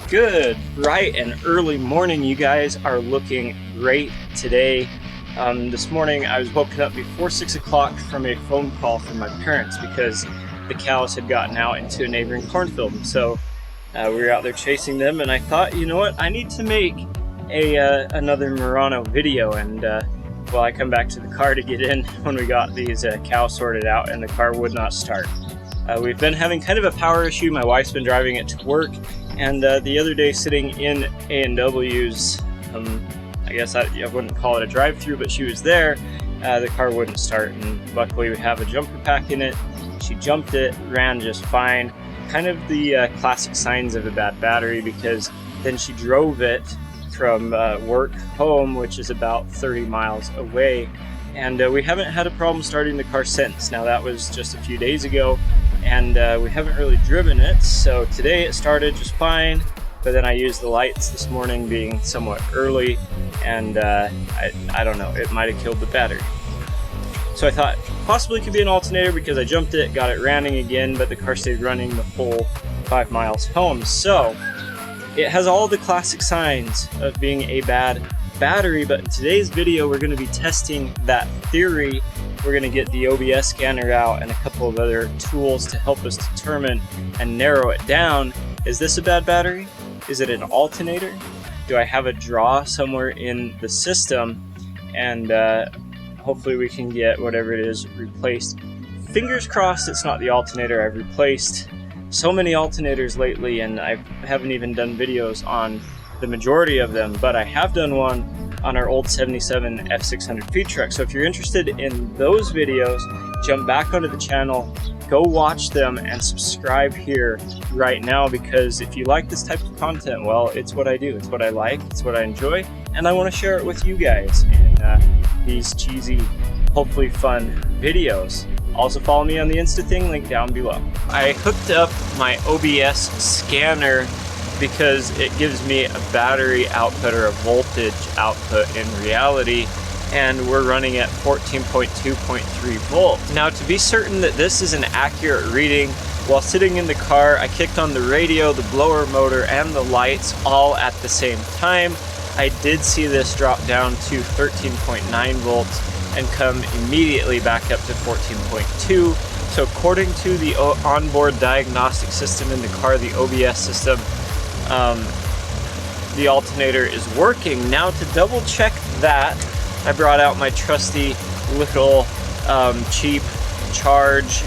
Good, bright and early morning. You guys are looking great today. This morning I was woken up before 6 o'clock from a phone call from my parents because the cows had gotten out into a neighboring cornfield. So we were out there chasing them, and I thought, you know what, I need to make another Murano video. And well, I come back to the car to get in when we got these cows sorted out, and the car would not start. We've been having kind of a power issue. My wife's been driving it to work, and the other day sitting in A&W's, I guess I wouldn't call it a drive-through, but she was there, the car wouldn't start, and luckily we have a jumper pack in it. She jumped it, ran just fine. Kind of the classic signs of a bad battery, because then she drove it from work home, which is about 30 miles away, and we haven't had a problem starting the car since. Now that was just a few days ago, and we haven't really driven it, so today it started just fine, but then I used the lights this morning being somewhat early, and I don't know, it might have killed the battery. So I thought possibly it could be an alternator, because I jumped it, got it running again, but the car stayed running the full 5 miles home. So it has all the classic signs of being a bad battery, but in today's video we're going to be testing that theory. We're going to get the OBS scanner out and a couple of other tools to help us determine and narrow it down. Is this a bad battery? Is it an alternator? Do I have a draw somewhere in the system? And hopefully we can get whatever it is replaced. Fingers crossed it's not the alternator. I've replaced so many alternators lately, and I haven't even done videos on the majority of them, but I have done one on our old 77 F600 feed truck. So if you're interested in those videos, jump back onto the channel, go watch them, and subscribe here right now, because if you like this type of content, well, it's what I do, it's what I like, it's what I enjoy, and I want to share it with you guys in these cheesy, hopefully fun videos. Also follow me on the Insta thing, link down below. I hooked up my OBS scanner because it gives me a battery output or a voltage output in reality, and we're running at 14.2.3 volts. Now, to be certain that this is an accurate reading, while sitting in the car, I kicked on the radio, the blower motor, and the lights all at the same time. I did see this drop down to 13.9 volts and come immediately back up to 14.2. So according to the onboard diagnostic system in the car, the OBS system, the alternator is working. Now, to double check that, I brought out my trusty little cheap charge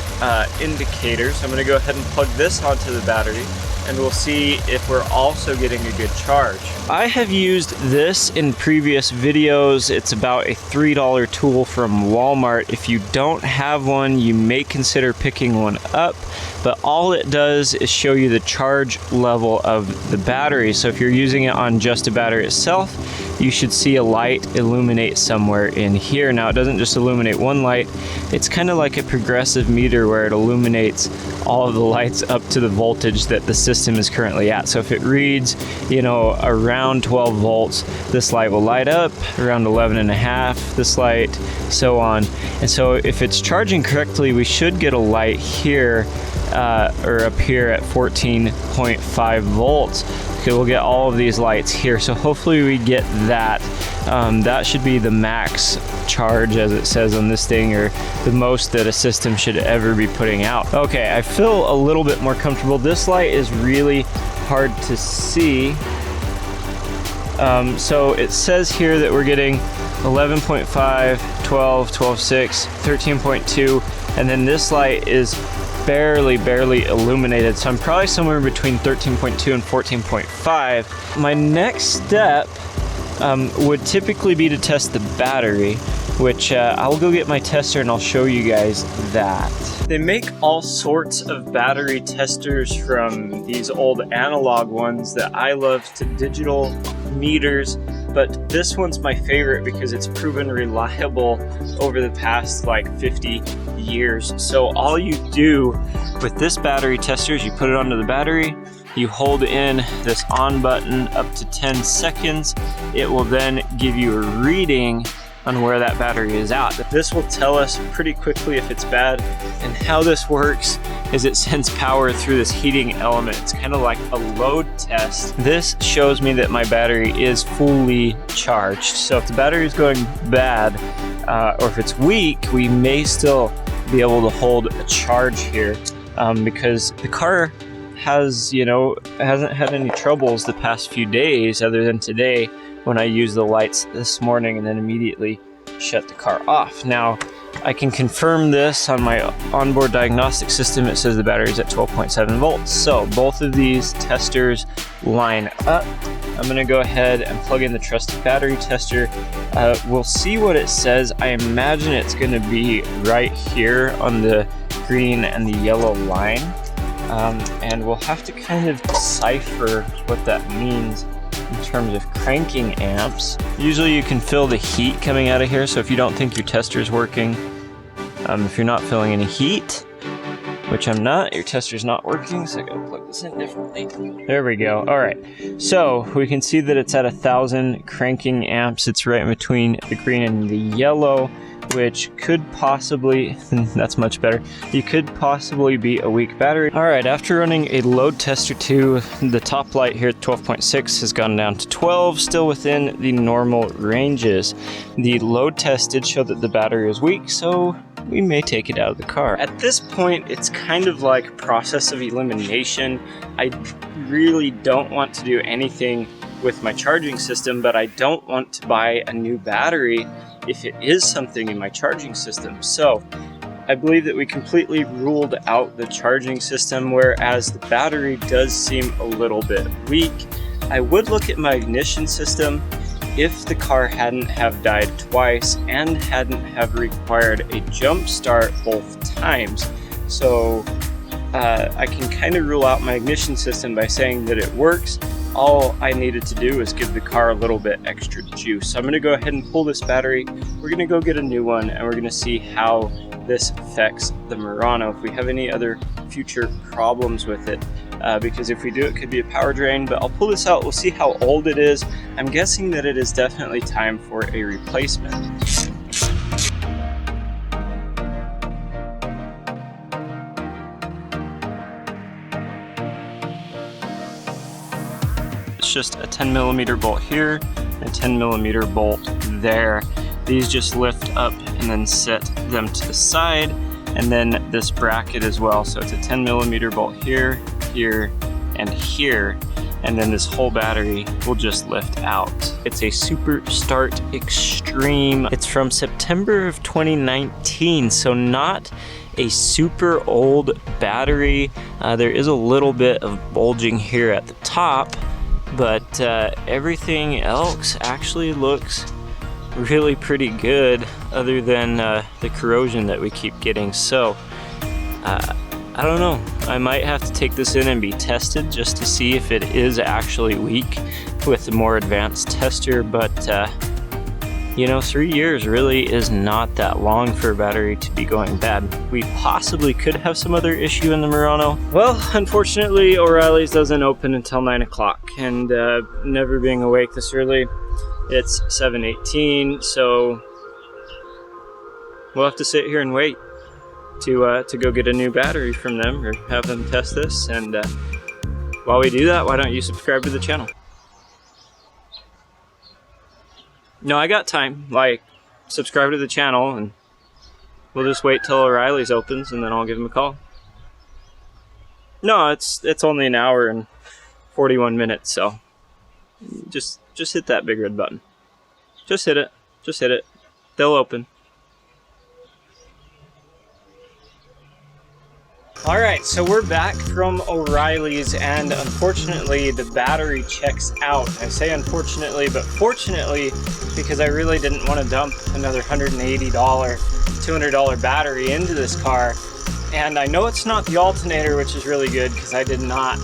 indicator. So I'm going to go ahead and plug this onto the battery, and we'll see if we're also getting a good charge. I have used this in previous videos. It's about a $3 tool from Walmart. If you don't have one, you may consider picking one up, but all it does is show you the charge level of the battery. So if you're using it on just a battery itself, you should see a light illuminate somewhere in here. Now, it doesn't just illuminate one light, it's kind of like a progressive meter where it illuminates all of the lights up to the voltage that the system is currently at. So if it reads, you know, around 12 volts, this light will light up, around 11.5, this light, so on. And so if it's charging correctly, we should get a light here, or up here at 14.5 volts. Okay, we'll get all of these lights here, so hopefully we get that. That should be the max charge, as it says on this thing, or the most that a system should ever be putting out. Okay, I feel a little bit more comfortable. This light is really hard to see. So it says here that we're getting 11.5, 12, 12.6, 13.2, and then this light is barely illuminated, so I'm probably somewhere between 13.2 and 14.5. My next step would typically be to test the battery, which I'll go get my tester and I'll show you guys that. They make all sorts of battery testers, from these old analog ones that I love to digital meters, but this one's my favorite because it's proven reliable over the past like 50 years. So all you do with this battery tester is you put it onto the battery, you hold in this on button up to 10 seconds, it will then give you a reading, on where that battery is at. This will tell us pretty quickly if it's bad, and how this works is it sends power through this heating element. It's kind of like a load test. This shows me that my battery is fully charged. So if the battery is going bad, or if it's weak, we may still be able to hold a charge here, because the car has, hasn't had any troubles the past few days other than today when I used the lights this morning and then immediately shut the car off. Now, I can confirm this on my onboard diagnostic system. It says the battery is at 12.7 volts. So both of these testers line up. I'm gonna go ahead and plug in the trusted battery tester. We'll see what it says. I imagine it's gonna be right here on the green and the yellow line. And we'll have to kind of decipher what that means in terms of cranking amps. Usually you can feel the heat coming out of here, so if you don't think your tester is working, if you're not feeling any heat, which I'm not, your tester's not working, so I gotta plug this in differently. There we go. All right, so we can see that it's at 1,000 cranking amps. It's right in between the green and the yellow, which could possibly, that's much better, you could possibly be a weak battery. All right, after running a load test or two, the top light here at 12.6 has gone down to 12, still within the normal ranges. The load test did show that the battery is weak, so we may take it out of the car. At this point, it's kind of like a process of elimination. I really don't want to do anything with my charging system, but I don't want to buy a new battery if it is something in my charging system. So I believe that we completely ruled out the charging system, whereas the battery does seem a little bit weak. I would look at my ignition system if the car hadn't have died twice and hadn't have required a jump start both times. So I can kind of rule out my ignition system by saying that it works. All I needed to do was give the car a little bit extra juice. So I'm going to go ahead and pull this battery. We're going to go get a new one, and we're going to see how this affects the Murano, if we have any other future problems with it. Because if we do, it could be a power drain, but I'll pull this out. We'll see how old it is. I'm guessing that it is definitely time for a replacement. It's just a 10mm bolt here and a 10mm bolt there. These just lift up and then set them to the side, and then this bracket as well. So it's a 10mm bolt here, here, and here, and then this whole battery will just lift out. It's a Super Start Extreme. It's from September of 2019, so not a super old battery. There is a little bit of bulging here at the top, but everything else actually looks really pretty good, other than the corrosion that we keep getting. So I don't know, I might have to take this in and be tested just to see if it is actually weak with a more advanced tester, but 3 years really is not that long for a battery to be going bad. We possibly could have some other issue in the Murano. Well, unfortunately, OReillys doesn't open until 9 o'clock, and never being awake this early, it's 7:18, so we'll have to sit here and wait to go get a new battery from them, or have them test this. And while we do that, why don't you subscribe to the channel? No, I got time. Like, subscribe to the channel, and we'll just wait till OReillys opens, and then I'll give them a call. No, it's only an hour and 41 minutes, so just hit that big red button. Just hit it. Just hit it. They'll open. Alright, so we're back from OReillys, and unfortunately the battery checks out. I say unfortunately, but fortunately, because I really didn't want to dump another $180, $200 battery into this car. And I know it's not the alternator, which is really good, because I did not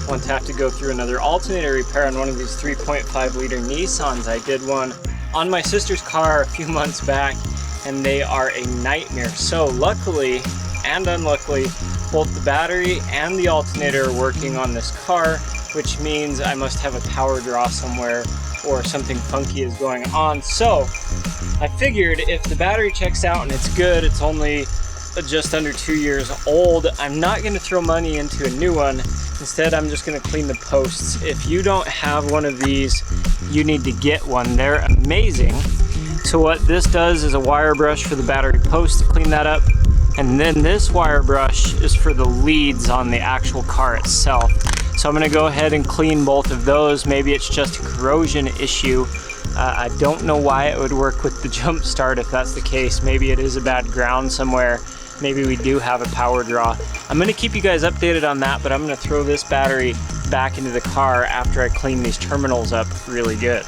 want to have to go through another alternator repair on one of these 3.5 liter Nissans. I did one on my sister's car a few months back, and they are a nightmare. So luckily and unluckily, both the battery and the alternator are working on this car, which means I must have a power draw somewhere or something funky is going on. So I figured if the battery checks out and it's good, it's only just under 2 years old, I'm not going to throw money into a new one. Instead, I'm just going to clean the posts. If you don't have one of these, you need to get one. They're amazing. So what this does is a wire brush for the battery post to clean that up. And then this wire brush is for the leads on the actual car itself. So I'm going to go ahead and clean both of those. Maybe it's just a corrosion issue. I don't know why it would work with the jump start if that's the case. Maybe it is a bad ground somewhere. Maybe we do have a power draw. I'm going to keep you guys updated on that, but I'm going to throw this battery back into the car after I clean these terminals up really good.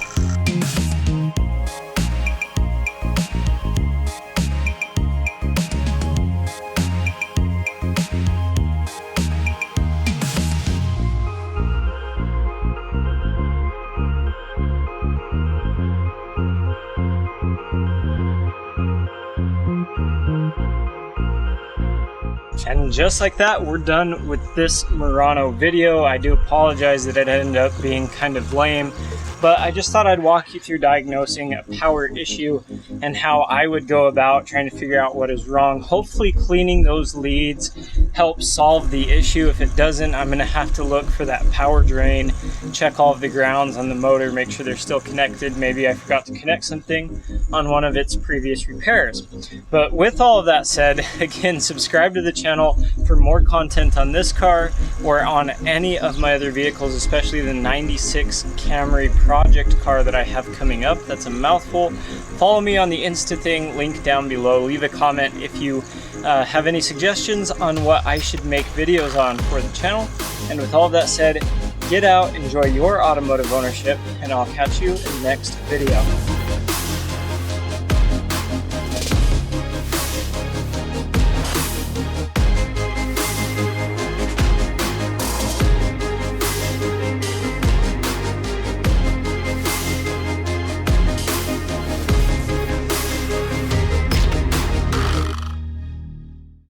And just like that, we're done with this Murano video. I do apologize that it ended up being kind of lame, but I just thought I'd walk you through diagnosing a power issue and how I would go about trying to figure out what is wrong. Hopefully cleaning those leads helps solve the issue. If it doesn't, I'm gonna have to look for that power drain, check all of the grounds on the motor, make sure they're still connected. Maybe I forgot to connect something on one of its previous repairs. But with all of that said, again, subscribe to the channel for more content on this car or on any of my other vehicles, especially the 96 Camry project car that I have coming up. That's a mouthful. Follow me on the Insta thing, link down below. Leave a comment if you have any suggestions on what I should make videos on for the channel. And with all of that said, get out, enjoy your automotive ownership, and I'll catch you in the next video.